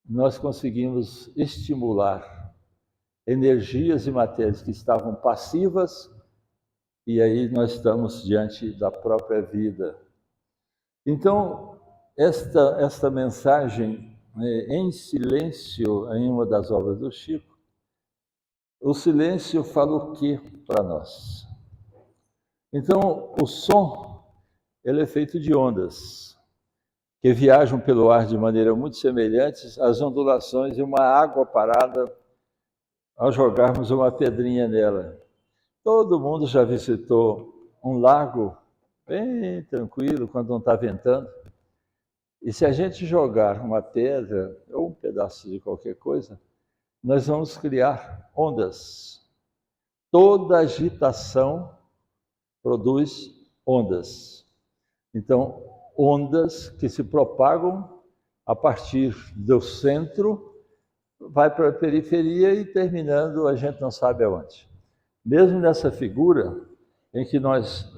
nós conseguimos estimular energias e matérias que estavam passivas, e aí nós estamos diante da própria vida. Então, esta mensagem, em silêncio, em uma das obras do Chico, o silêncio fala o quê para nós? Então, o som, ele é feito de ondas, que viajam pelo ar de maneira muito semelhante às ondulações de uma água parada ao jogarmos uma pedrinha nela. Todo mundo já visitou um lago bem tranquilo quando não está ventando. E se a gente jogar uma pedra ou um pedaço de qualquer coisa, nós vamos criar ondas. Toda agitação produz ondas. Então, ondas que se propagam a partir do centro, vai para a periferia e terminando, a gente não sabe aonde. Mesmo nessa figura em que nós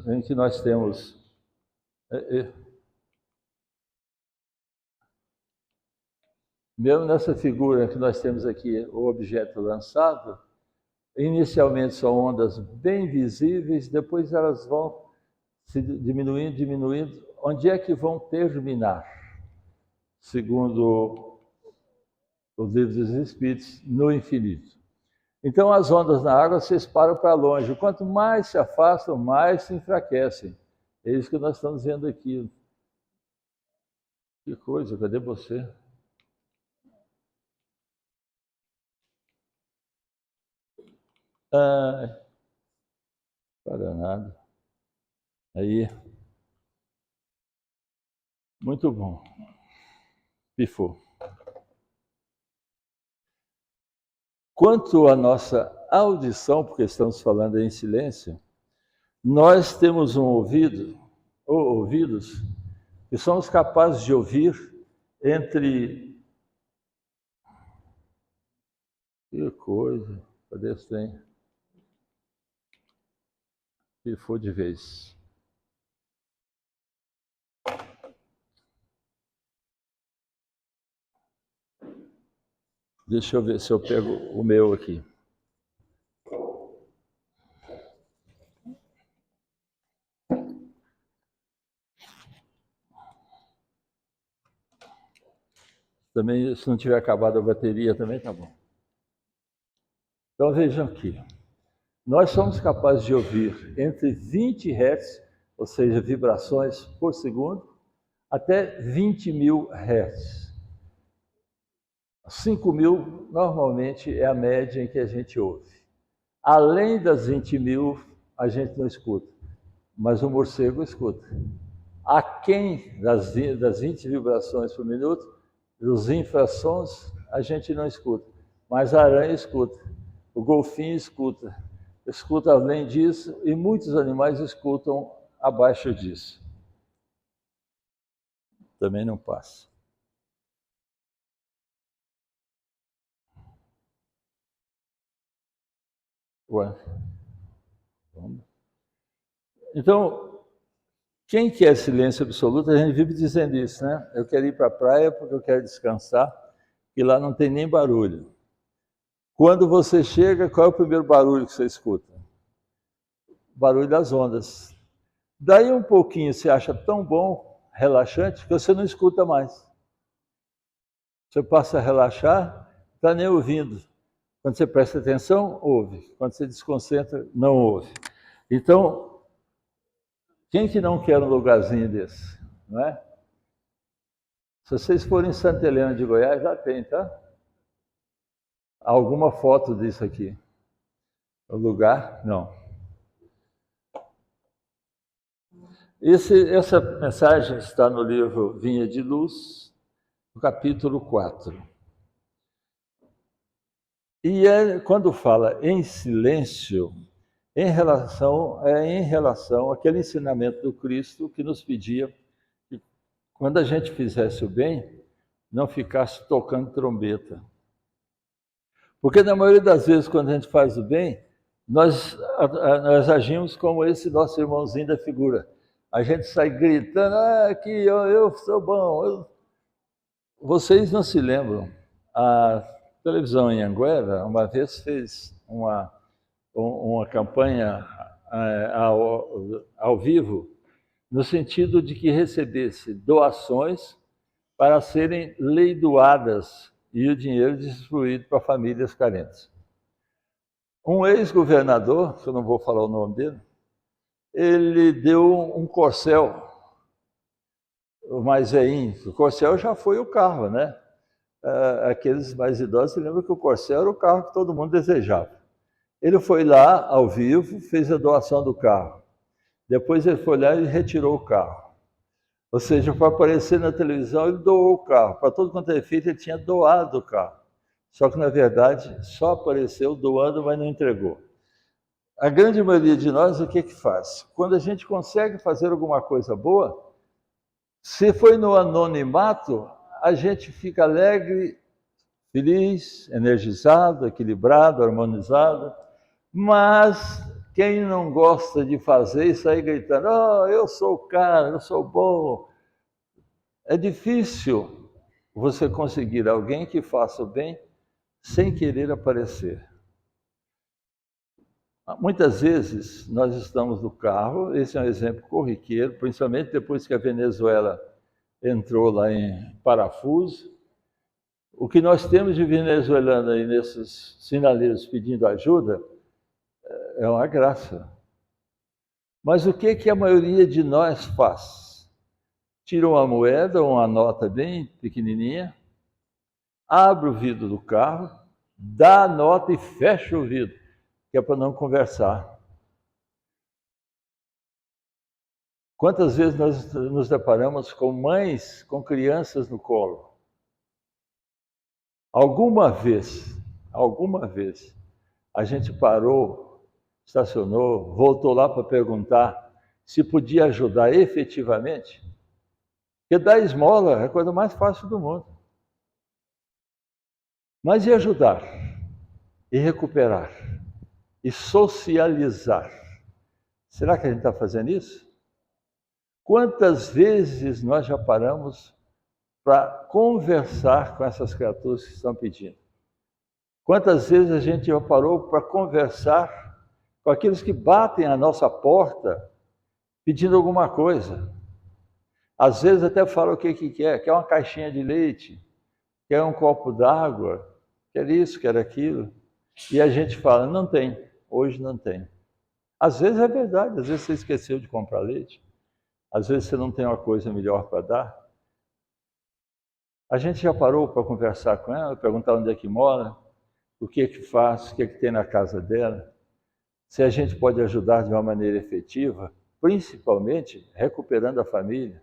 temos... Mesmo nessa figura que nós temos aqui, o objeto lançado, inicialmente são ondas bem visíveis, depois elas vão se diminuindo. Onde é que vão terminar? Segundo os livros dos Espíritos, no infinito. Então as ondas na água se disparam para longe. Quanto mais se afastam, mais se enfraquecem. É isso que nós estamos vendo aqui. Que coisa, cadê você? Para nada. Aí. Muito bom. Pifou. Quanto à nossa audição, porque estamos falando em silêncio, nós temos um ouvido, ou ouvidos, que somos capazes de ouvir entre... Que coisa, cadê esse trem? Pifou de vez. Deixa eu ver se eu pego o meu aqui. Também, se não tiver acabado a bateria, também tá bom. Então vejam aqui. Nós somos capazes de ouvir entre 20 Hz, ou seja, vibrações por segundo, até 20 mil Hz. 5 mil, normalmente, é a média em que a gente ouve. Além das 20 mil, a gente não escuta, mas o morcego escuta. Aquém das 20 vibrações por minuto, os infrassons, a gente não escuta, mas a aranha escuta, o golfinho escuta além disso, e muitos animais escutam abaixo disso. Também não passa. Ué. Então, quem quer silêncio absoluto, a gente vive dizendo isso, né? Eu quero ir para a praia porque eu quero descansar, e lá não tem nem barulho. Quando você chega, qual é o primeiro barulho que você escuta? O barulho das ondas. Daí um pouquinho você acha tão bom, relaxante, que você não escuta mais. Você passa a relaxar, não está nem ouvindo. Quando você presta atenção, ouve. Quando você desconcentra, não ouve. Então, quem que não quer um lugarzinho desse? Não é? Se vocês forem em Santa Helena de Goiás, já tem, tá? Alguma foto disso aqui. O lugar? Não. Essa mensagem está no livro Vinha de Luz, no capítulo 4. E quando fala em silêncio, em relação àquele ensinamento do Cristo que nos pedia que, quando a gente fizesse o bem, não ficasse tocando trombeta. Porque na maioria das vezes, quando a gente faz o bem, nós agimos como esse nosso irmãozinho da figura. A gente sai gritando, aqui eu sou bom. Vocês não se lembram A televisão em Anguera, uma vez, fez uma campanha ao vivo, no sentido de que recebesse doações para serem leiloadas e o dinheiro distribuído para famílias carentes. Um ex-governador, que eu não vou falar o nome dele, ele deu um Corcel, o mais veinho. O Corcel já foi o carro, né? Aqueles mais idosos se lembram que o Corcel era o carro que todo mundo desejava. Ele foi lá, ao vivo, fez a doação do carro. Depois ele foi lá e retirou o carro. Ou seja, para aparecer na televisão, ele doou o carro. Para todo quanto é efeito, ele tinha doado o carro. Só que, na verdade, só apareceu doando, mas não entregou. A grande maioria de nós, o que faz? Quando a gente consegue fazer alguma coisa boa, se foi no anonimato, a gente fica alegre, feliz, energizado, equilibrado, harmonizado. Mas quem não gosta de fazer e sair gritando, eu sou o cara, eu sou bom. É difícil você conseguir alguém que faça o bem sem querer aparecer. Muitas vezes nós estamos no carro, esse é um exemplo corriqueiro, principalmente depois que a Venezuela entrou lá em parafuso. O que nós temos de venezuelano aí nesses sinaleiros pedindo ajuda é uma graça. Mas o que a maioria de nós faz? Tira uma moeda, uma nota bem pequenininha, abre o vidro do carro, dá a nota e fecha o vidro, que é para não conversar. Quantas vezes nós nos deparamos com mães com crianças no colo? Alguma vez, a gente parou, estacionou, voltou lá para perguntar se podia ajudar efetivamente? Porque dar esmola é a coisa mais fácil do mundo. Mas e ajudar? E recuperar? E socializar? Será que a gente está fazendo isso? Quantas vezes nós já paramos para conversar com essas criaturas que estão pedindo? Quantas vezes a gente já parou para conversar com aqueles que batem à nossa porta pedindo alguma coisa? Às vezes até falam o que quer uma caixinha de leite, quer um copo d'água, quer isso, quer aquilo. E a gente fala, não tem, hoje não tem. Às vezes é verdade, às vezes você esqueceu de comprar leite, às vezes você não tem uma coisa melhor para dar. A gente já parou para conversar com ela, perguntar onde é que mora, o que faz, o que tem na casa dela, se a gente pode ajudar de uma maneira efetiva, principalmente recuperando a família.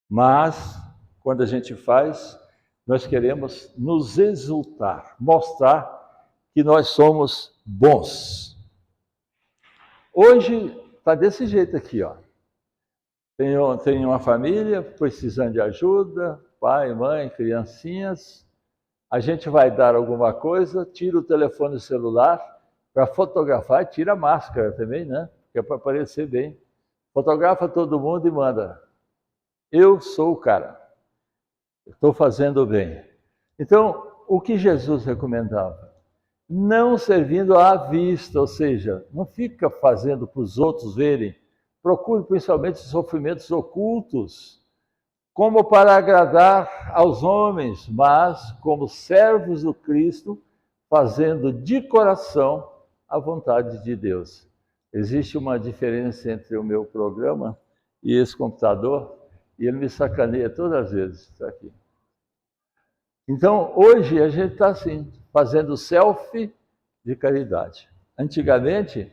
Mas, quando a gente faz, nós queremos nos exultar, mostrar que nós somos bons. Hoje está desse jeito aqui, ó. Tem uma família precisando de ajuda, pai, mãe, criancinhas. A gente vai dar alguma coisa, tira o telefone celular para fotografar e tira a máscara também, né? Que é para aparecer bem. Fotografa todo mundo e manda. Eu sou o cara. Estou fazendo bem. Então, o que Jesus recomendava? Não servindo à vista, ou seja, não fica fazendo para os outros verem. Procure principalmente os sofrimentos ocultos, como para agradar aos homens, mas como servos do Cristo, fazendo de coração a vontade de Deus. Existe uma diferença entre o meu programa e esse computador, e ele me sacaneia todas as vezes, está aqui. Então, hoje a gente está assim, fazendo selfie de caridade. Antigamente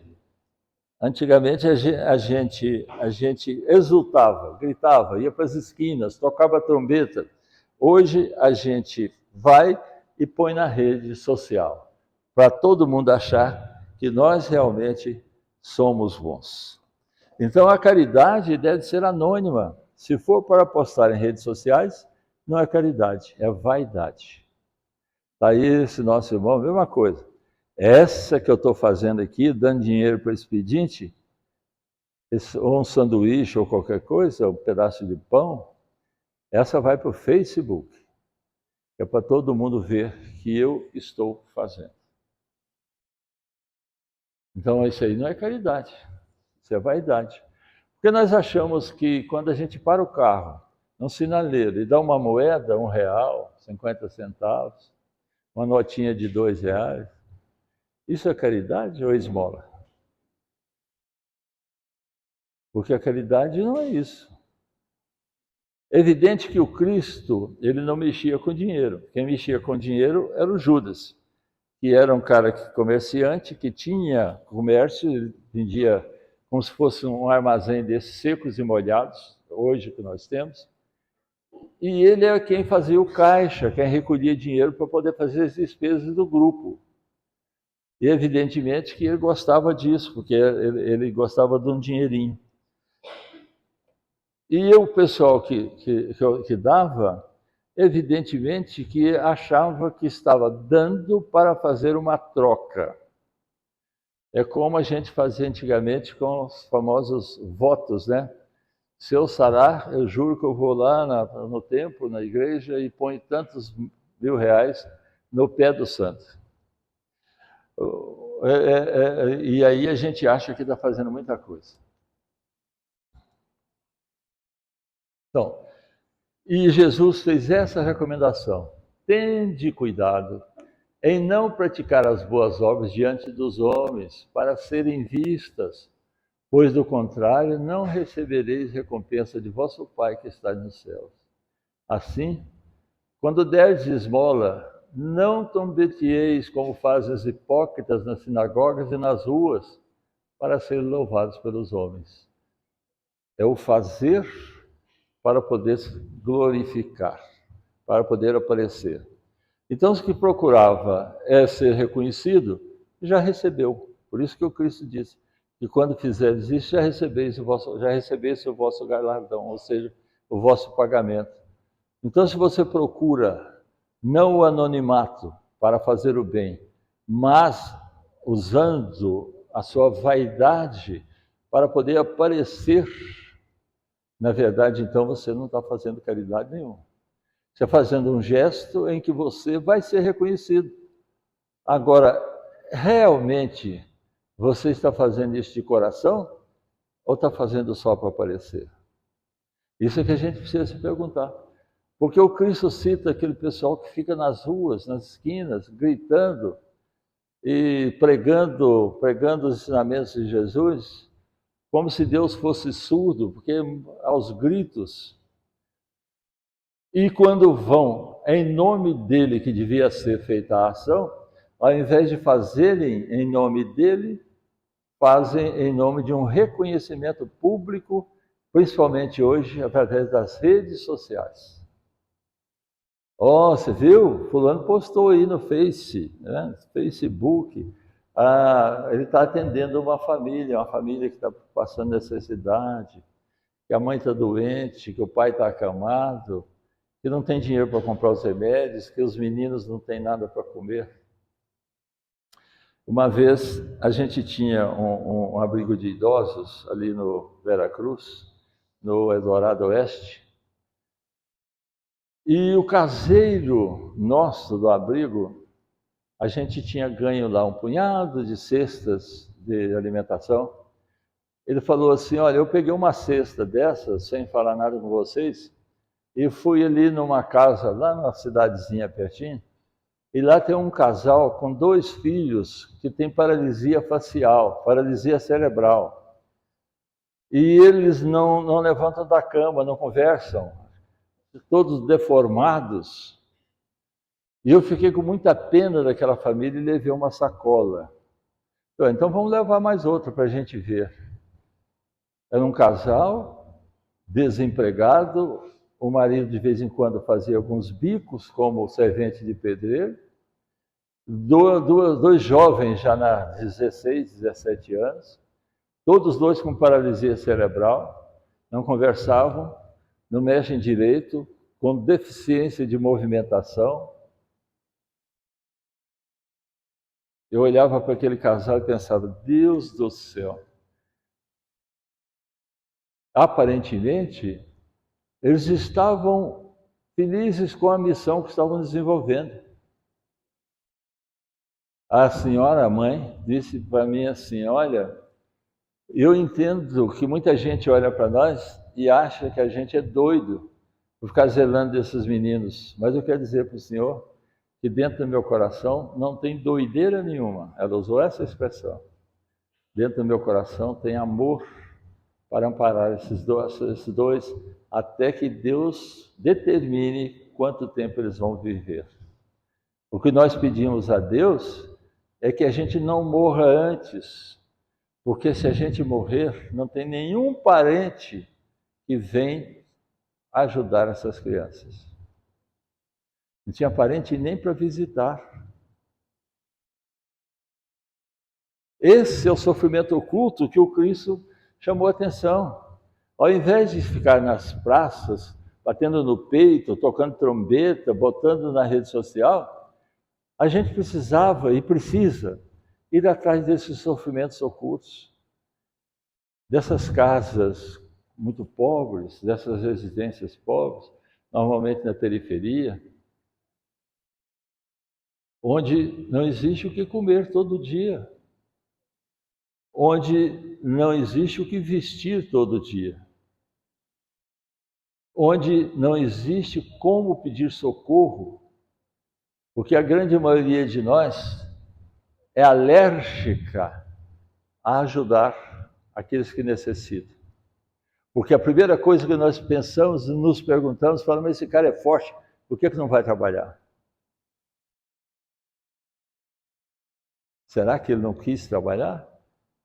a gente exultava, gritava, ia para as esquinas, tocava trombeta. Hoje a gente vai e põe na rede social, para todo mundo achar que nós realmente somos bons. Então a caridade deve ser anônima. Se for para postar em redes sociais, não é caridade, é vaidade. Está aí esse nosso irmão, mesma coisa. Essa que eu estou fazendo aqui, dando dinheiro para o expediente, ou um sanduíche ou qualquer coisa, um pedaço de pão, essa vai para o Facebook. É para todo mundo ver que eu estou fazendo. Então, isso aí não é caridade, isso é vaidade. Porque nós achamos que quando a gente para o carro, num sinaleiro, e dá uma moeda, R$ 1, 50 centavos, uma notinha de R$ 2, isso é caridade ou é esmola? Porque a caridade não é isso. É evidente que o Cristo, ele não mexia com dinheiro. Quem mexia com dinheiro era o Judas, que era um cara comerciante, que tinha comércio, ele vendia como se fosse um armazém desses secos e molhados, hoje que nós temos. E ele é quem fazia o caixa, quem recolhia dinheiro para poder fazer as despesas do grupo. E evidentemente que ele gostava disso, porque ele gostava de um dinheirinho. E o pessoal que dava, evidentemente que achava que estava dando para fazer uma troca. É como a gente fazia antigamente com os famosos votos, né? Se eu sarar, eu juro que eu vou lá no templo, na igreja, e ponho tantos R$ 1.000 no pé do santo. E aí a gente acha que está fazendo muita coisa. Então, e Jesus fez essa recomendação: tende cuidado em não praticar as boas obras diante dos homens, para serem vistas, pois do contrário não recebereis recompensa de vosso Pai que está nos céus. Assim, quando derdes esmola, não trombetieis como fazem os hipócritas nas sinagogas e nas ruas, para serem louvados pelos homens. É o fazer para poder se glorificar, para poder aparecer. Então, o que procurava ser reconhecido, já recebeu. Por isso que o Cristo disse que quando fizeres isso, já recebesse o vosso galardão, ou seja, o vosso pagamento. Então, se você procura não o anonimato para fazer o bem, mas usando a sua vaidade para poder aparecer, na verdade, então você não está fazendo caridade nenhuma. Você está fazendo um gesto em que você vai ser reconhecido. Agora, realmente, você está fazendo isso de coração ou está fazendo só para aparecer? Isso é que a gente precisa se perguntar. Porque o Cristo cita aquele pessoal que fica nas ruas, nas esquinas, gritando e pregando os ensinamentos de Jesus, como se Deus fosse surdo, porque aos gritos. E quando vão em nome dele, que devia ser feita a ação, ao invés de fazerem em nome dele, fazem em nome de um reconhecimento público, principalmente hoje, através das redes sociais. Você viu? Fulano postou aí no Facebook. Ele está atendendo uma família que está passando necessidade, que a mãe está doente, que o pai está acamado, que não tem dinheiro para comprar os remédios, que os meninos não têm nada para comer. Uma vez a gente tinha um abrigo de idosos ali no Veracruz, no Eldorado Oeste, e o caseiro nosso do abrigo, a gente tinha ganho lá um punhado de cestas de alimentação. Ele falou assim: olha, eu peguei uma cesta dessas, sem falar nada com vocês, e fui ali numa casa, lá numa cidadezinha pertinho, e lá tem um casal com 2 filhos que tem paralisia facial, paralisia cerebral. E eles não levantam da cama, não conversam, todos deformados. E eu fiquei com muita pena daquela família e levei uma sacola. Então vamos levar mais outra para a gente ver. Era um casal desempregado, o marido de vez em quando fazia alguns bicos como servente de pedreiro, 2 jovens já na 16, 17 anos, todos 2 com paralisia cerebral, não conversavam, não mexem direito, com deficiência de movimentação. Eu olhava para aquele casal e pensava: Deus do céu. Aparentemente, eles estavam felizes com a missão que estavam desenvolvendo. A senhora, a mãe, disse para mim assim: olha, eu entendo que muita gente olha para nós e acha que a gente é doido por ficar zelando desses meninos, mas eu quero dizer para o senhor que dentro do meu coração não tem doideira nenhuma. Ela usou essa expressão. Dentro do meu coração tem amor para amparar esses dois até que Deus determine quanto tempo eles vão viver. O que nós pedimos a Deus é que a gente não morra antes, porque se a gente morrer, não tem nenhum parente que vem ajudar essas crianças. Não tinha parente nem para visitar. Esse é o sofrimento oculto que o Cristo chamou a atenção. Ao invés de ficar nas praças, batendo no peito, tocando trombeta, botando na rede social, a gente precisava e precisa ir atrás desses sofrimentos ocultos, dessas casas muito pobres, dessas residências pobres, normalmente na periferia, onde não existe o que comer todo dia, onde não existe o que vestir todo dia, onde não existe como pedir socorro, porque a grande maioria de nós é alérgica a ajudar aqueles que necessitam. Porque a primeira coisa que nós pensamos, nos perguntamos, falamos: esse cara é forte, por que não vai trabalhar? Será que ele não quis trabalhar?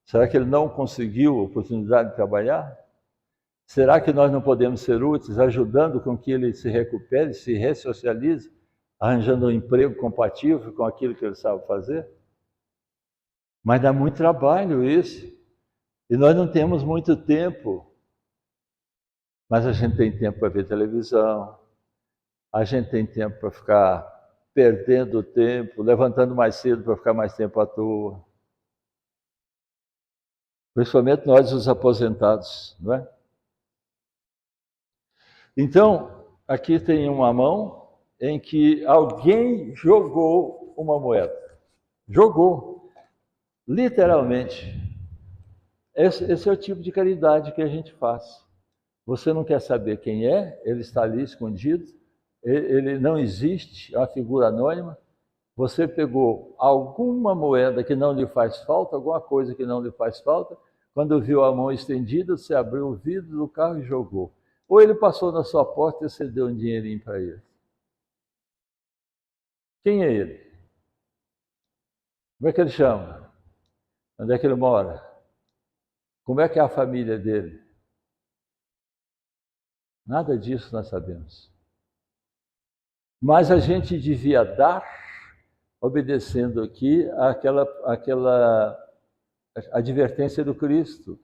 Será que ele não conseguiu a oportunidade de trabalhar? Será que nós não podemos ser úteis, ajudando com que ele se recupere, se ressocialize, arranjando um emprego compatível com aquilo que ele sabe fazer? Mas dá muito trabalho isso. E nós não temos muito tempo. Mas a gente tem tempo para ver televisão, a gente tem tempo para ficar perdendo tempo, levantando mais cedo para ficar mais tempo à toa. Principalmente nós, os aposentados, não é? Então, aqui tem uma mão em que alguém jogou uma moeda. Jogou, literalmente. Esse é o tipo de caridade que a gente faz. Você não quer saber quem é, ele está ali escondido, ele não existe, é uma figura anônima. Você pegou alguma moeda que não lhe faz falta, alguma coisa que não lhe faz falta, quando viu a mão estendida, você abriu o vidro do carro e jogou. Ou ele passou na sua porta e você deu um dinheirinho para ele. Quem é ele? Como é que ele chama? Onde é que ele mora? Como é que é a família dele? Nada disso nós sabemos. Mas a gente devia dar, obedecendo aqui aquela advertência do Cristo.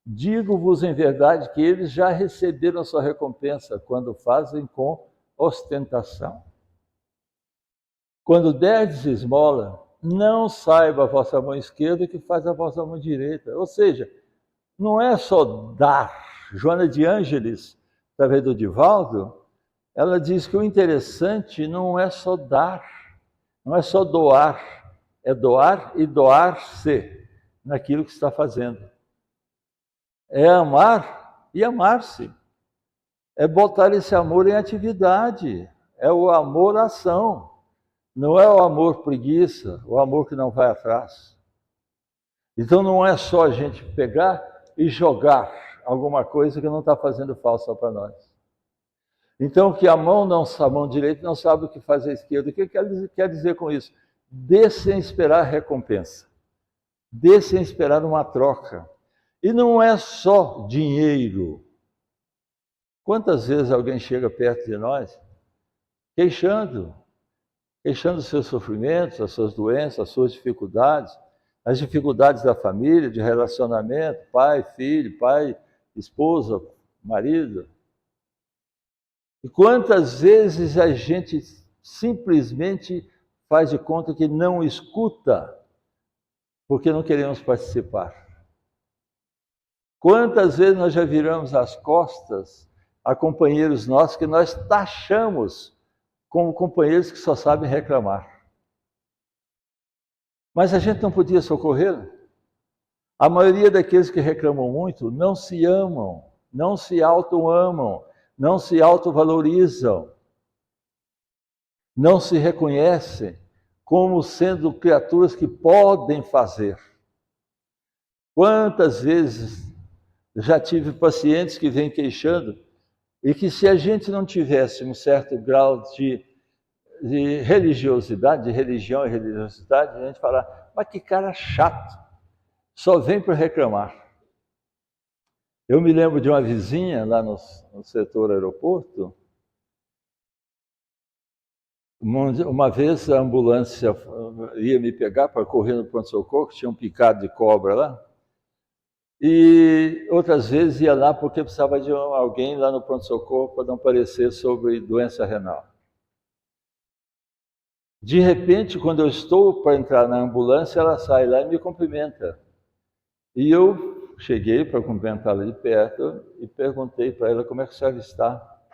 Digo-vos em verdade que eles já receberam a sua recompensa quando fazem com ostentação. Quando derdes esmola, não saiba a vossa mão esquerda que faz a vossa mão direita. Ou seja, não é só dar. Joana de Ângeles, através do Divaldo, ela diz que o interessante não é só dar, não é só doar, é doar e doar-se naquilo que está fazendo. É amar e amar-se. É botar esse amor em atividade. É o amor ação. Não é o amor preguiça, o amor que não vai atrás. Então não é só a gente pegar e jogar alguma coisa que não está fazendo falta para nós. Então que a mão direita não sabe o que faz a esquerda. O que quer dizer com isso? Dê sem esperar recompensa. Dê sem esperar uma troca. E não é só dinheiro. Quantas vezes alguém chega perto de nós queixando os seus sofrimentos, as suas doenças, as suas dificuldades, as dificuldades da família, de relacionamento, pai, filho, pai, esposa, marido. E quantas vezes a gente simplesmente faz de conta que não escuta, porque não queremos participar. Quantas vezes nós já viramos as costas Há companheiros nossos que nós taxamos como companheiros que só sabem reclamar. Mas a gente não podia socorrê-lo. A maioria daqueles que reclamam muito não se amam, não se auto-amam, não se autovalorizam, não se reconhecem como sendo criaturas que podem fazer. Quantas vezes já tive pacientes que vêm queixando e que se a gente não tivesse um certo grau de religiosidade, de religião e religiosidade, a gente fala, mas que cara chato, só vem para reclamar. Eu me lembro de uma vizinha lá no setor aeroporto. Uma vez a ambulância ia me pegar para correr no pronto-socorro, que tinha um picado de cobra lá. E outras vezes ia lá porque precisava de alguém lá no pronto-socorro para dar um parecer sobre doença renal. De repente, quando eu estou para entrar na ambulância, ela sai lá e me cumprimenta. E eu cheguei para cumprimentá-la de perto e perguntei para ela como é que a senhora está.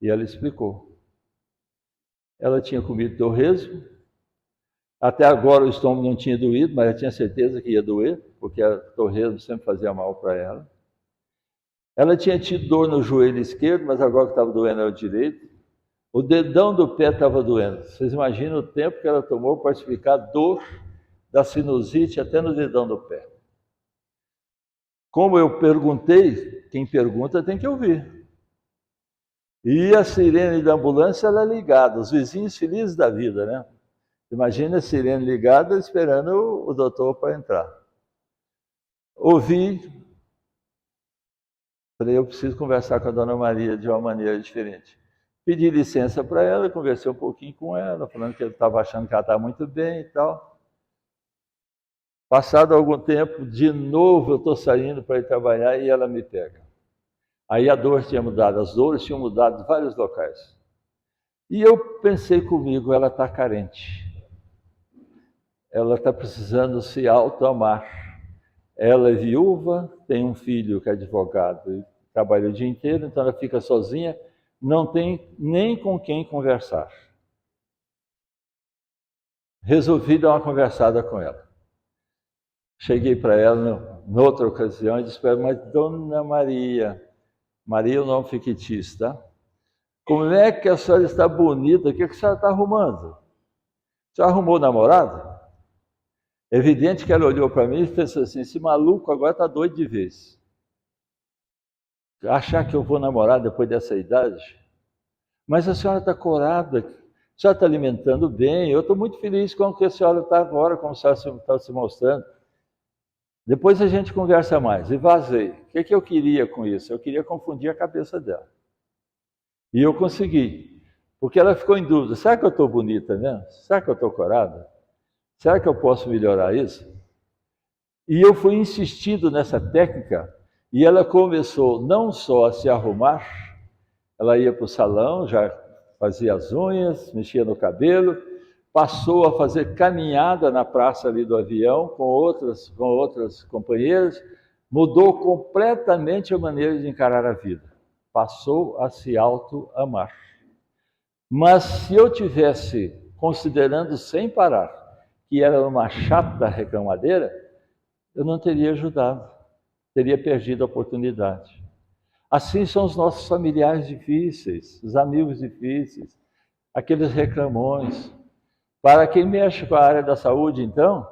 E ela explicou. Ela tinha comido torresmo. Até agora o estômago não tinha doído, mas eu tinha certeza que ia doer, porque a torresmo sempre fazia mal para ela. Ela tinha tido dor no joelho esquerdo, mas agora que estava doendo era o direito. O dedão do pé estava doendo. Vocês imaginam o tempo que ela tomou para explicar a dor da sinusite até no dedão do pé. Como eu perguntei, quem pergunta tem que ouvir. E a sirene da ambulância ela é ligada, os vizinhos felizes da vida, né? Imagina a sirene ligada esperando o doutor para entrar. Ouvi, falei, eu preciso conversar com a dona Maria de uma maneira diferente. Pedi licença para ela, conversei um pouquinho com ela, falando que eu estava achando que ela estava muito bem e tal. Passado algum tempo, de novo eu estou saindo para ir trabalhar e ela me pega. Aí a dor tinha mudado, as dores tinham mudado em vários locais. E eu pensei comigo, ela está carente. Ela está precisando se auto-amar. Ela é viúva, tem um filho que é advogado e trabalha o dia inteiro, então ela fica sozinha, não tem nem com quem conversar. Resolvi dar uma conversada com ela. Cheguei para ela noutra ocasião e disse para ela, mas Dona Maria, Maria é o nome fictício, tá? Como é que a senhora está bonita? O que a senhora está arrumando? A senhora arrumou namorado? É evidente que ela olhou para mim e pensou assim, esse maluco agora está doido de vez. Achar que eu vou namorar depois dessa idade? Mas a senhora está corada, a senhora está alimentando bem, eu estou muito feliz com o que a senhora está agora, como a senhora está se mostrando. Depois a gente conversa mais. E vazei. O que eu queria com isso? Eu queria confundir a cabeça dela. E eu consegui. Porque ela ficou em dúvida. Será que eu estou bonita mesmo? Será que eu estou corada? Será que eu posso melhorar isso? E eu fui insistindo nessa técnica. E ela começou não só a se arrumar, ela ia para o salão, já fazia as unhas, mexia no cabelo, passou a fazer caminhada na praça ali do avião com outras companheiras, mudou completamente a maneira de encarar a vida. Passou a se auto-amar. Mas se eu tivesse considerando sem parar que era uma chata reclamadeira, eu não teria ajudado, teria perdido a oportunidade. Assim são os nossos familiares difíceis, os amigos difíceis, aqueles reclamões. Para quem mexe com a área da saúde, então,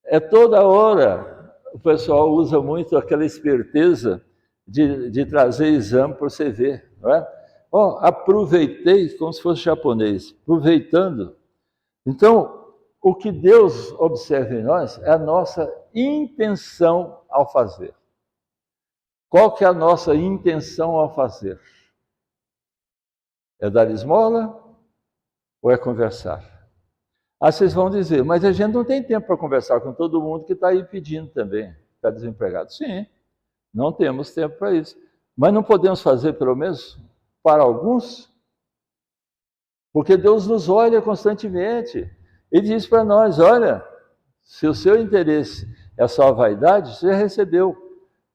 é toda hora o pessoal usa muito aquela esperteza de trazer exame para você ver, não é? Aproveitei, como se fosse japonês, aproveitando. Então, o que Deus observa em nós é a nossa intenção ao fazer. Qual que é a nossa intenção ao fazer? É dar esmola ou é conversar? Aí vocês vão dizer, mas a gente não tem tempo para conversar com todo mundo que está aí pedindo também, está desempregado. Sim, não temos tempo para isso. Mas não podemos fazer, pelo menos, para alguns? Porque Deus nos olha constantemente. Ele diz para nós, olha, se o seu interesse é só a vaidade, você já recebeu.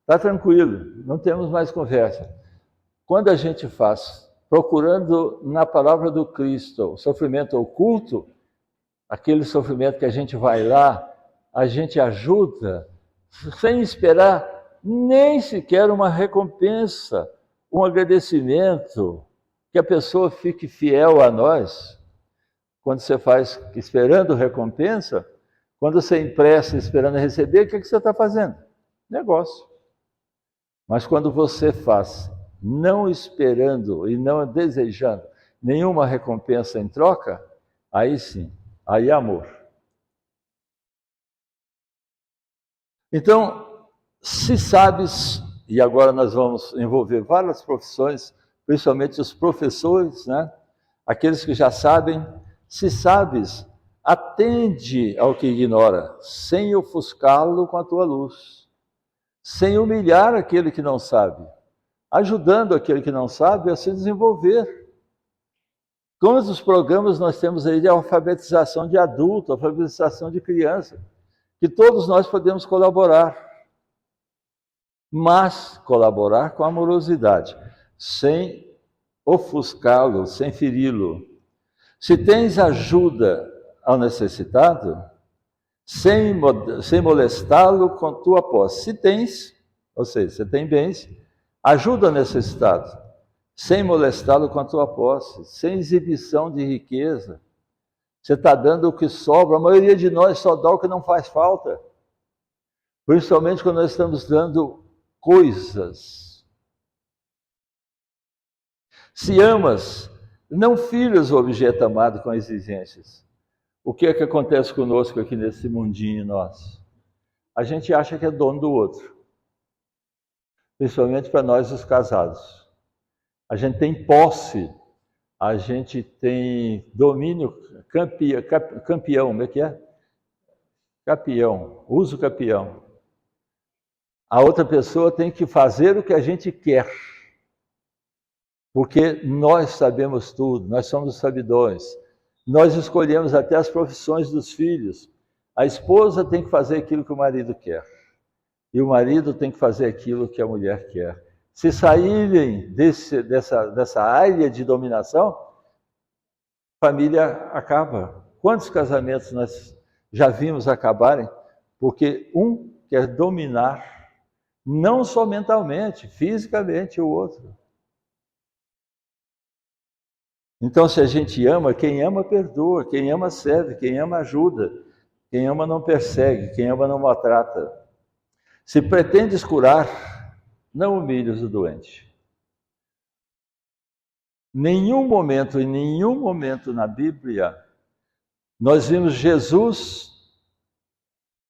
Está tranquilo, não temos mais conversa. quando a gente faz, procurando na palavra do Cristo, o sofrimento oculto, aquele sofrimento que a gente vai lá, a gente ajuda, sem esperar nem sequer uma recompensa, um agradecimento, que a pessoa fique fiel a nós. Quando você faz esperando recompensa, quando você empresta esperando receber, o que você está fazendo? Negócio. Mas quando você faz não esperando e não desejando nenhuma recompensa em troca, aí sim, aí é amor. Então, se sabes, e agora nós vamos envolver várias profissões, principalmente os professores, né? Aqueles que já sabem, se sabes, atende ao que ignora, sem ofuscá-lo com a tua luz, sem humilhar aquele que não sabe, ajudando aquele que não sabe a se desenvolver. Quantos programas nós temos aí de alfabetização de adulto, alfabetização de criança, que todos nós podemos colaborar, mas colaborar com amorosidade, sem ofuscá-lo, sem feri-lo. Se tens ajuda ao necessitado, sem molestá-lo com tua posse. Se tens, ou seja, você tem bens, ajuda ao necessitado, sem molestá-lo com a tua posse, sem exibição de riqueza. Você está dando o que sobra, a maioria de nós só dá o que não faz falta. Principalmente quando nós estamos dando coisas. Se amas, não filhas o objeto amado com exigências. O que é que acontece conosco aqui nesse mundinho nosso? A gente acha que é dono do outro. Principalmente para nós os casados. A gente tem posse, a gente tem domínio campeão, como é que é? Capião, uso capião. A outra pessoa tem que fazer o que a gente quer. Porque nós sabemos tudo, nós somos sabidões. Nós escolhemos até as profissões dos filhos. A esposa tem que fazer aquilo que o marido quer. E o marido tem que fazer aquilo que a mulher quer. Se saírem dessa área de dominação, a família acaba. Quantos casamentos nós já vimos acabarem? Porque um quer dominar, não só mentalmente, fisicamente o outro. Então, se a gente ama, quem ama perdoa, quem ama serve, quem ama ajuda, quem ama não persegue, quem ama não maltrata. Se pretendes curar, não humilhes o doente. Em nenhum momento na Bíblia, nós vimos Jesus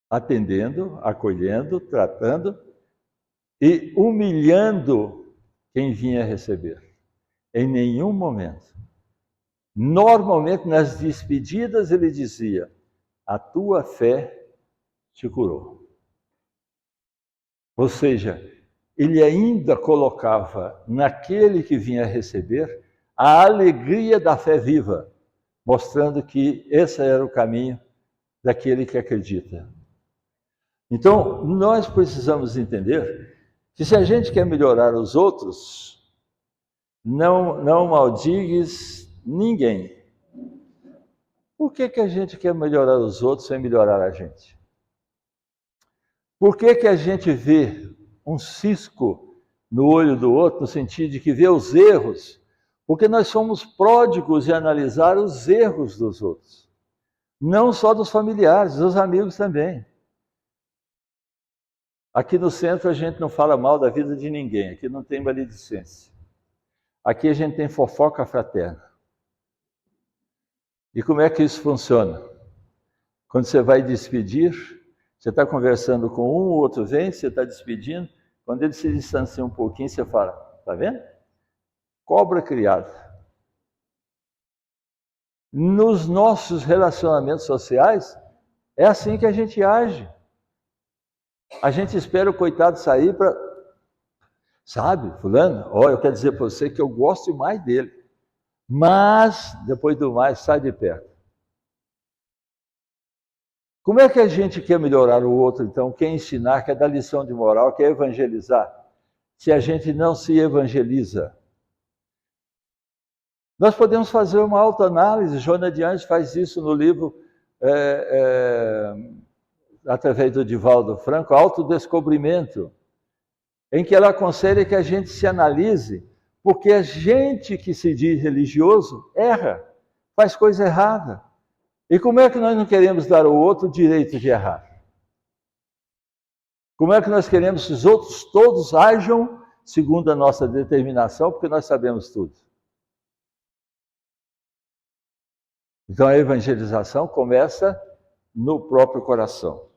atendendo, acolhendo, tratando e humilhando quem vinha receber. Em nenhum momento. Normalmente, nas despedidas, ele dizia: a tua fé te curou. Ou seja, ele ainda colocava naquele que vinha receber a alegria da fé viva, mostrando que esse era o caminho daquele que acredita. Então, nós precisamos entender que se a gente quer melhorar os outros, não maldigues ninguém. Por que a gente quer melhorar os outros sem melhorar a gente? Por que a gente vê um cisco no olho do outro, no sentido de que vê os erros? Porque nós somos pródigos em analisar os erros dos outros. Não só dos familiares, dos amigos também. Aqui no centro a gente não fala mal da vida de ninguém, aqui não tem maledicência. Aqui a gente tem fofoca fraterna. E como é que isso funciona? Quando você vai despedir, você está conversando com um, o outro vem, você está despedindo, quando ele se distancia um pouquinho, você fala: tá vendo? Cobra criada. Nos nossos relacionamentos sociais, é assim que a gente age. A gente espera o coitado sair para... Sabe, fulano, eu quero dizer para você que eu gosto mais dele. Mas, depois do mais, sai de perto. Como é que a gente quer melhorar o outro, então? Quer ensinar, quer dar lição de moral, quer evangelizar? Se a gente não se evangeliza, Nós podemos fazer uma autoanálise. Joana de Anjos faz isso no livro, através do Divaldo Franco, Autodescobrimento, em que ela aconselha que a gente se analise, porque a gente que se diz religioso erra, faz coisa errada. E como é que nós não queremos dar ao outro o direito de errar? Como é que nós queremos que os outros todos ajam segundo a nossa determinação, porque nós sabemos tudo? Então a evangelização começa no próprio coração.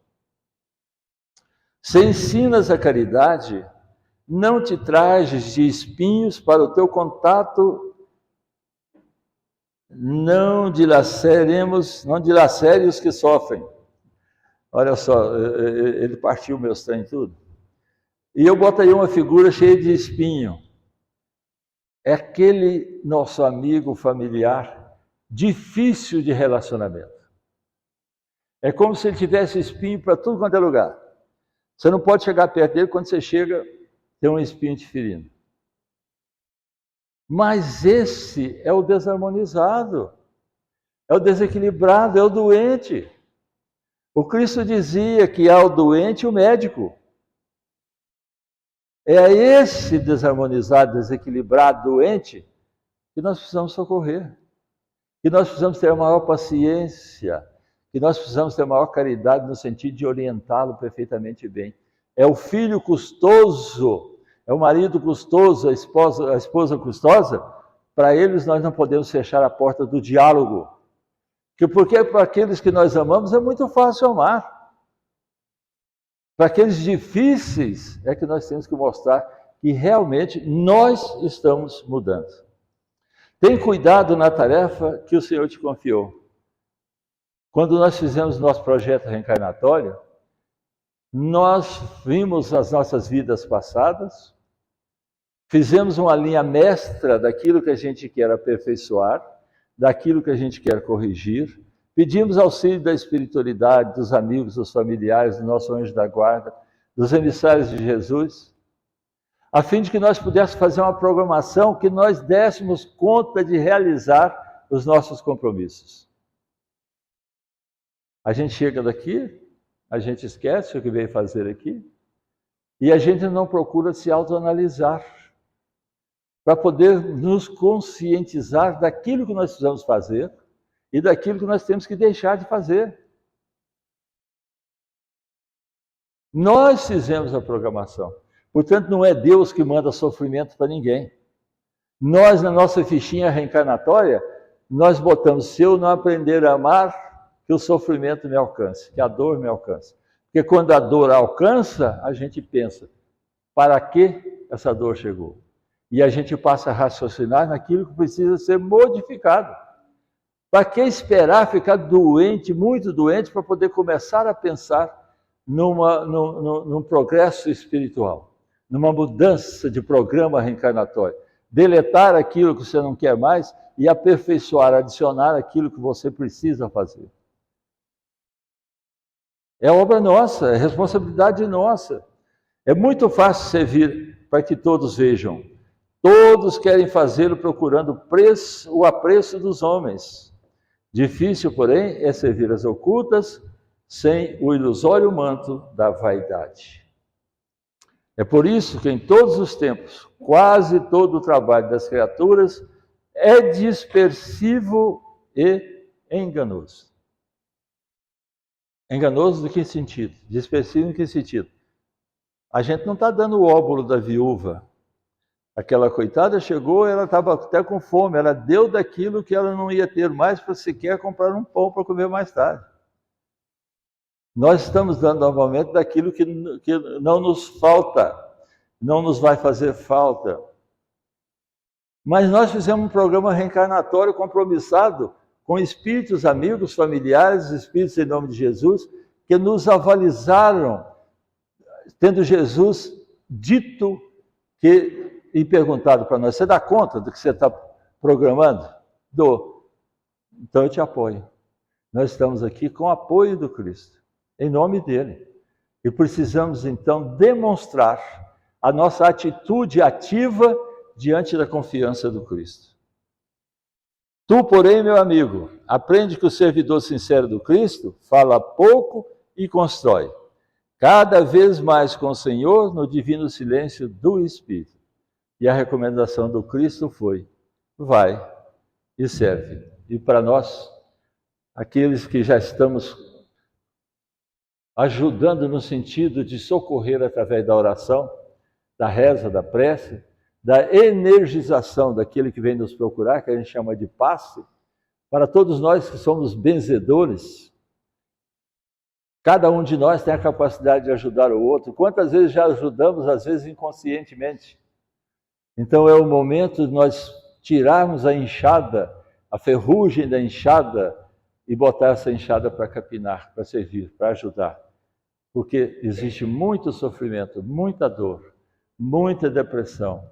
Se ensinas a caridade, não te trajes de espinhos para o teu contato, não dilacere os que sofrem. Olha só, ele partiu meus trem tudo. E eu boto aí uma figura cheia de espinho. É aquele nosso amigo familiar difícil de relacionamento. É como se ele tivesse espinho para tudo quanto é lugar. Você não pode chegar perto dele, quando você chega, tem um espinho te ferindo. Mas esse é o desarmonizado, é o desequilibrado, é o doente. O Cristo dizia que há o doente e o médico. É a esse desarmonizado, desequilibrado, doente, que nós precisamos socorrer. Que nós precisamos ter a maior paciência, que nós precisamos ter a maior caridade no sentido de orientá-lo perfeitamente bem. É o filho custoso, é o marido custoso, a esposa custosa. Para eles nós não podemos fechar a porta do diálogo. Porque para aqueles que nós amamos é muito fácil amar. Para aqueles difíceis é que nós temos que mostrar que realmente nós estamos mudando. Tem cuidado na tarefa que o Senhor te confiou. Quando nós fizemos nosso projeto reencarnatório, nós vimos as nossas vidas passadas, fizemos uma linha mestra daquilo que a gente quer aperfeiçoar, daquilo que a gente quer corrigir, pedimos auxílio da espiritualidade, dos amigos, dos familiares, do nosso anjo da guarda, dos emissários de Jesus, a fim de que nós pudéssemos fazer uma programação que nós dessemos conta de realizar os nossos compromissos. A gente chega daqui, a gente esquece o que veio fazer aqui, e a gente não procura se autoanalisar, para poder nos conscientizar daquilo que nós precisamos fazer e daquilo que nós temos que deixar de fazer. Nós fizemos a programação. Portanto, não é Deus que manda sofrimento para ninguém. Nós, na nossa fichinha reencarnatória, nós botamos: se eu não aprender a amar, que o sofrimento me alcance, que a dor me alcance. Porque quando a dor alcança, a gente pensa: para que essa dor chegou? E a gente passa a raciocinar naquilo que precisa ser modificado. Para que esperar ficar doente, muito doente, para poder começar a pensar num progresso espiritual, numa mudança de programa reencarnatório? Deletar aquilo que você não quer mais e aperfeiçoar, adicionar aquilo que você precisa fazer. É obra nossa, é responsabilidade nossa. É muito fácil servir para que todos vejam. Todos querem fazê-lo procurando o apreço dos homens. Difícil, porém, é servir as ocultas sem o ilusório manto da vaidade. É por isso que em todos os tempos, quase todo o trabalho das criaturas é dispersivo e enganoso. Enganoso em que sentido? Dispersivo em que sentido? A gente não está dando o óbolo da viúva. Aquela coitada chegou, ela estava até com fome, ela deu daquilo que ela não ia ter mais para sequer comprar um pão para comer mais tarde. Nós estamos dando novamente daquilo que não nos falta, não nos vai fazer falta. Mas nós fizemos um programa reencarnatório compromissado com espíritos amigos, familiares, espíritos em nome de Jesus, que nos avalizaram, tendo Jesus dito e perguntado para nós: você dá conta do que você está programando? Dou. Então eu te apoio. Nós estamos aqui com o apoio do Cristo, em nome dele. E precisamos então demonstrar a nossa atitude ativa diante da confiança do Cristo. Tu, porém, meu amigo, aprende que o servidor sincero do Cristo fala pouco e constrói, cada vez mais com o Senhor no divino silêncio do Espírito. E a recomendação do Cristo foi: vai e serve. E para nós, aqueles que já estamos ajudando no sentido de socorrer através da oração, da reza, da prece, da energização daquele que vem nos procurar, que a gente chama de passe, para todos nós que somos benzedores, cada um de nós tem a capacidade de ajudar o outro. Quantas vezes já ajudamos, às vezes inconscientemente? Então é o momento de nós tirarmos a enxada, a ferrugem da enxada, e botar essa enxada para capinar, para servir, para ajudar. Porque existe muito sofrimento, muita dor, muita depressão,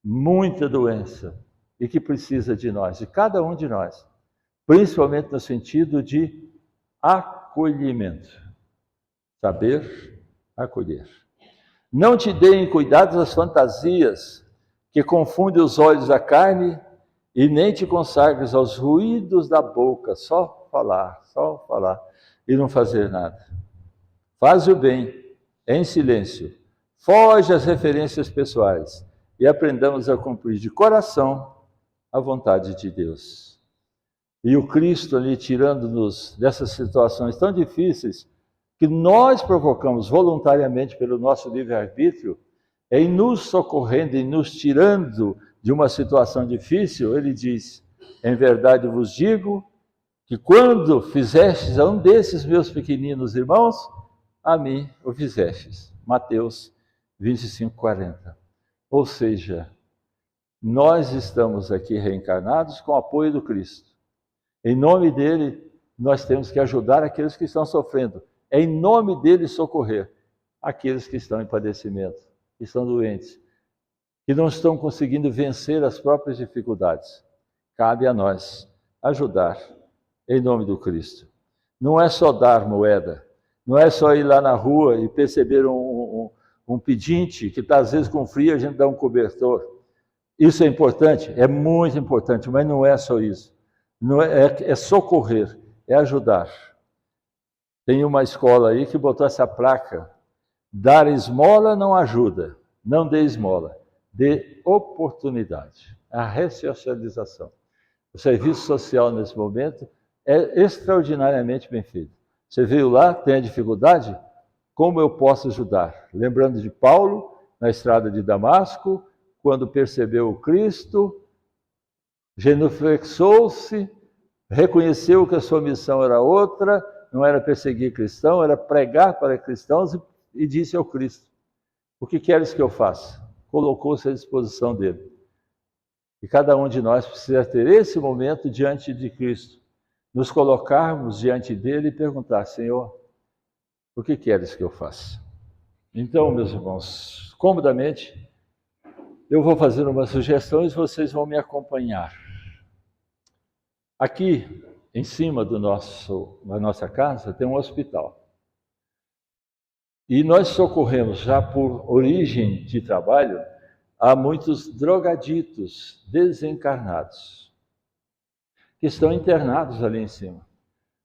muita doença, e que precisa de nós, de cada um de nós, principalmente no sentido de acolhimento. Saber acolher. Não te deem cuidados as fantasias que confundem os olhos da carne, e nem te consagres aos ruídos da boca, só falar e não fazer nada. Faz o bem em silêncio, foge às referências pessoais e aprendamos a cumprir de coração a vontade de Deus. E o Cristo ali tirando-nos dessas situações tão difíceis que nós provocamos voluntariamente pelo nosso livre-arbítrio, em nos socorrendo, em nos tirando de uma situação difícil, ele diz: em verdade vos digo que quando fizestes a um desses meus pequeninos irmãos, a mim o fizestes. Mateus 25:40. Ou seja, nós estamos aqui reencarnados com o apoio do Cristo. Em nome dele, nós temos que ajudar aqueles que estão sofrendo. Em nome dele, socorrer aqueles que estão em padecimento, que estão doentes, que não estão conseguindo vencer as próprias dificuldades. Cabe a nós ajudar em nome do Cristo. Não é só dar moeda, não é só ir lá na rua e perceber um pedinte que está às vezes com frio, a gente dá um cobertor. Isso é importante, é muito importante, mas não é só isso. Não é socorrer, é ajudar. Tem uma escola aí que botou essa placa: dar esmola não ajuda, não dê esmola, dê oportunidade. A ressocialização. O serviço social nesse momento é extraordinariamente bem feito. Você veio lá, tem a dificuldade? Como eu posso ajudar? Lembrando de Paulo, na estrada de Damasco, quando percebeu o Cristo, genuflexou-se, reconheceu que a sua missão era outra, não era perseguir cristãos, era pregar para cristãos, e disse ao Cristo: o que queres que eu faça? Colocou-se à disposição dele. E cada um de nós precisa ter esse momento diante de Cristo, nos colocarmos diante dele e perguntar: Senhor, o que queres que eu faça? Então, meus irmãos, comodamente, eu vou fazer umas sugestões e vocês vão me acompanhar. Aqui, em cima da nossa casa, tem um hospital. E nós socorremos, já por origem de trabalho, a muitos drogaditos desencarnados, que estão internados ali em cima.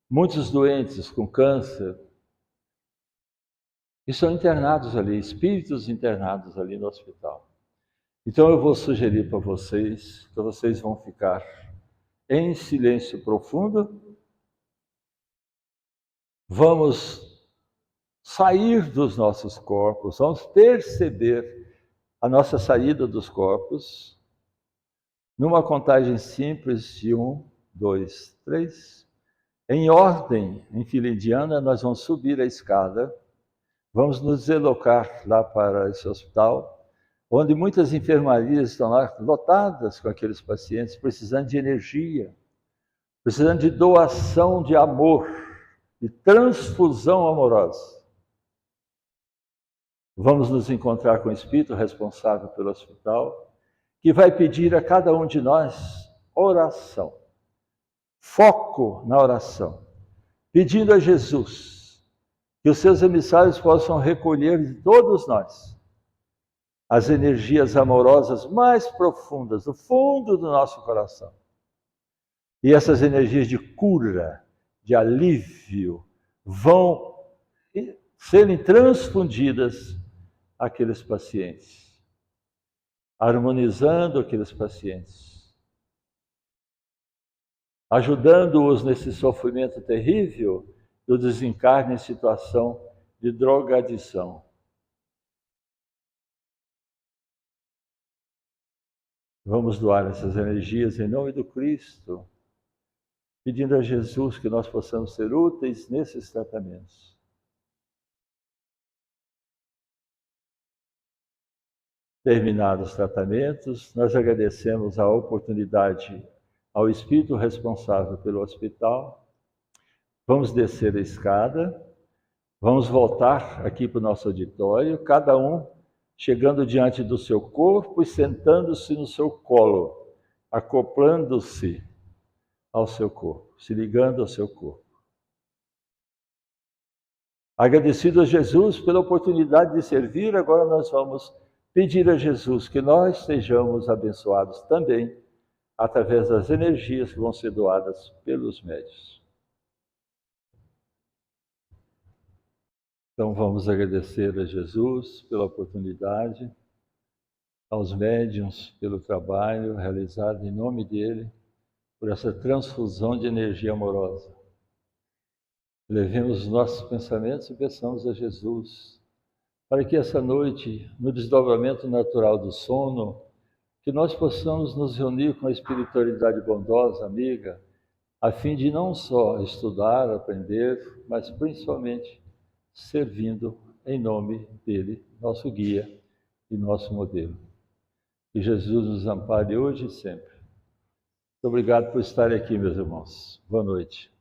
Muitos doentes com câncer, que estão internados ali, espíritos internados ali no hospital. Então eu vou sugerir para vocês, que vocês vão ficar em silêncio profundo. Vamos sair dos nossos corpos, vamos perceber a nossa saída dos corpos, numa contagem simples de 1, 2, 3. Em ordem, em fila indiana, nós vamos subir a escada, vamos nos deslocar lá para esse hospital, onde muitas enfermarias estão lá lotadas com aqueles pacientes, precisando de energia, precisando de doação de amor, de transfusão amorosa. Vamos nos encontrar com o Espírito responsável pelo hospital, que vai pedir a cada um de nós oração, foco na oração, pedindo a Jesus que os seus emissários possam recolher de todos nós as energias amorosas mais profundas, do fundo do nosso coração, E essas energias de cura, de alívio, vão serem transfundidas àqueles pacientes, harmonizando aqueles pacientes, ajudando-os nesse sofrimento terrível do desencarne em situação de drogadição. Vamos doar essas energias em nome do Cristo, pedindo a Jesus que nós possamos ser úteis nesses tratamentos. Terminados os tratamentos, nós agradecemos a oportunidade ao espírito responsável pelo hospital. Vamos descer a escada, vamos voltar aqui para o nosso auditório, cada um chegando diante do seu corpo e sentando-se no seu colo, acoplando-se ao seu corpo, se ligando ao seu corpo. Agradecido a Jesus pela oportunidade de servir, agora nós vamos pedir a Jesus que nós sejamos abençoados também através das energias que vão ser doadas pelos médiuns. Então vamos agradecer a Jesus pela oportunidade, aos médiuns pelo trabalho realizado em nome dele, por essa transfusão de energia amorosa. Levemos os nossos pensamentos e peçamos a Jesus para que essa noite, no desdobramento natural do sono, que nós possamos nos reunir com a espiritualidade bondosa, amiga, a fim de não só estudar, aprender, mas principalmente servindo em nome dele, nosso guia e nosso modelo. Que Jesus nos ampare hoje e sempre. Muito obrigado por estarem aqui, meus irmãos. Boa noite.